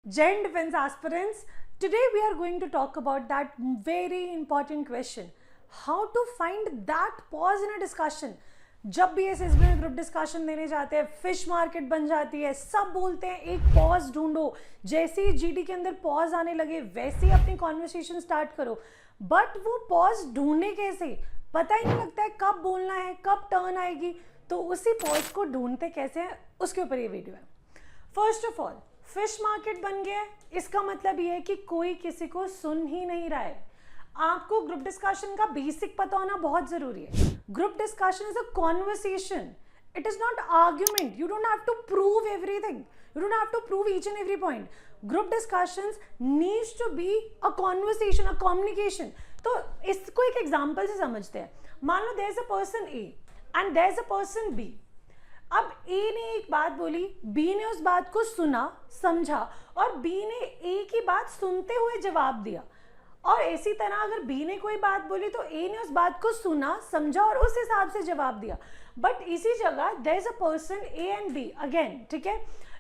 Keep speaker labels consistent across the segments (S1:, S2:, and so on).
S1: Jain Defense aspirants, today we are going to talk about that very important question. How to find that pause in a discussion. जब भी SSB में group discussion देने जाते हैं, fish market बन जाती है, सब बोलते हैं एक पॉज ढूंढो, जैसे ही जीडी के अंदर पॉज आने लगे वैसे ही अपनी कॉन्वर्सेशन स्टार्ट करो. बट वो पॉज ढूंढने कैसे, पता ही नहीं लगता है कब बोलना है, कब टर्न आएगी. तो उसी पॉज को ढूंढते कैसे हैं उसके ऊपर ये वीडियो है. First of all, fish market बन गया है, इसका मतलब ये है कि कोई किसी को सुन ही नहीं रहा है. आपको ग्रुप डिस्कशन का बेसिक पता होना बहुत जरूरी है. Group discussion is a conversation, it is not argument. You don't have to prove everything, you don't have to prove each and every point. Group discussions needs to be a conversation, a communication. तो इसको एक example से समझते हैं. मान लो there is a person A and there is a person B. अब A ने एक बात बोली, B ने उस बात को सुना, समझा और B ने A की बात सुनते हुए जवाब दिया. और इसी तरह अगर B ने कोई बात बोली तो A ने उस बात को सुना, समझा और उस हिसाब से जवाब दिया. बट इसी जगह there is a person A and B again, ठीक है.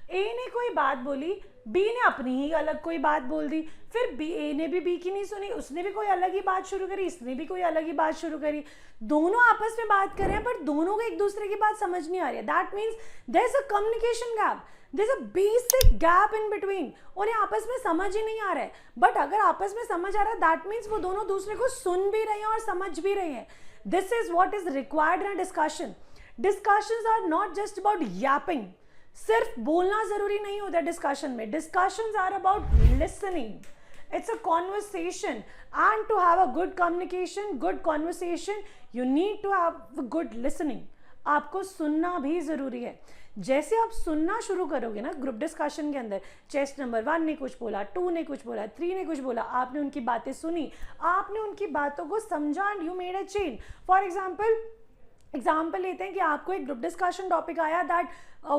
S1: A ने कोई बात बोली, B ने अपनी ही अलग कोई बात बोल दी, फिर A ने भी B की नहीं सुनी, उसने भी कोई अलग ही बात शुरू करी, इसने भी कोई अलग ही बात शुरू करी. दोनों आपस में बात कर रहे हैं बट दोनों को एक दूसरे की बात समझ नहीं आ रही है. That means there is a communication gap, there is a basic gap in between. उन्हें आपस में समझ ही नहीं आ रहा है. बट अगर आपस में समझ आ रहा है दैट मीन्स वो दोनों दूसरे को सुन भी रहे हैं और समझ भी रहे हैं. This is what is required in a discussion. Discussions are not just about yapping. सिर्फ बोलना जरूरी नहीं होता डिस्कशन में. Discussions are about listening. It's a conversation, and to have a good communication, good conversation, you need to have good listening. आपको सुनना भी जरूरी है. जैसे आप सुनना शुरू करोगे ना ग्रुप डिस्कशन के अंदर, चेस्ट नंबर 1 ने कुछ बोला, 2 ने कुछ बोला, 3 ने कुछ बोला, आपने उनकी बातें सुनी, आपने उनकी बातों को समझा and you made a change. For example लेते हैं कि आपको एक ग्रुप डिस्कशन टॉपिक आया that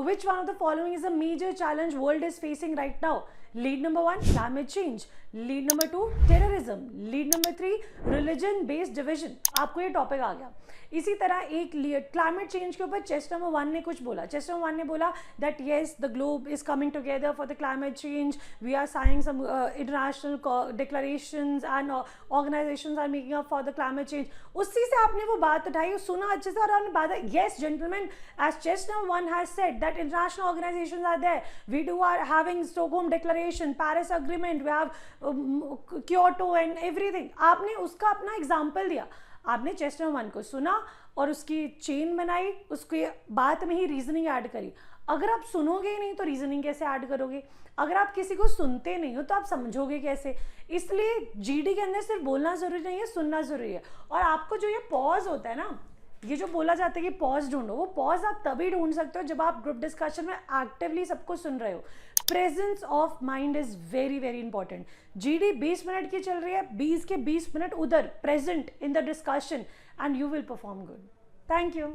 S1: which one of the following is a major challenge world is facing right now. Lead number 1 climate change, lead number 2 terrorism, lead number 3 religion based division. आपको ये topic आ गया. इसी तरह एक climate change के ऊपर chest number 1 ने कुछ बोला. चेस्ट नंबर 1 ने बोला that yes the globe is coming together for the climate change, we are signing some international declarations and organisations are making up for the climate change. उसी से आपने वो बात उठाई, सुना अच्छे से और आपने बात, yes gentleman, as chest number 1 has said that international organisations are there, we do are having Stockholm declaration, Paris agreement, we have Kyoto and everything. आपने उसका अपना एग्जाम्पल दिया. आपने चेस्ट नंबर 1 को सुना और उसकी चेन बनाई, उसकी बात में ही रीजनिंग ऐड करी. अगर आप सुनोगे ही नहीं तो रीजनिंग कैसे ऐड करोगे? अगर आप किसी को सुनते नहीं हो तो आप समझोगे कैसे? इसलिए जीडी के अंदर सिर्फ बोलना जरूरी नहीं है, सुनना जरूरी है. और आपको जो ये पॉज होता है ना, ये जो बोला जाता है कि पॉज ढूंढो, वो पॉज आप तभी ढूंढ सकते हो जब आप ग्रुप डिस्कशन में एक्टिवली सबको सुन रहे हो. Presence of mind is very very important. GD 20 minute की चल रही है, 20 के 20 मिनट उधर present in the discussion and you will perform good. Thank you.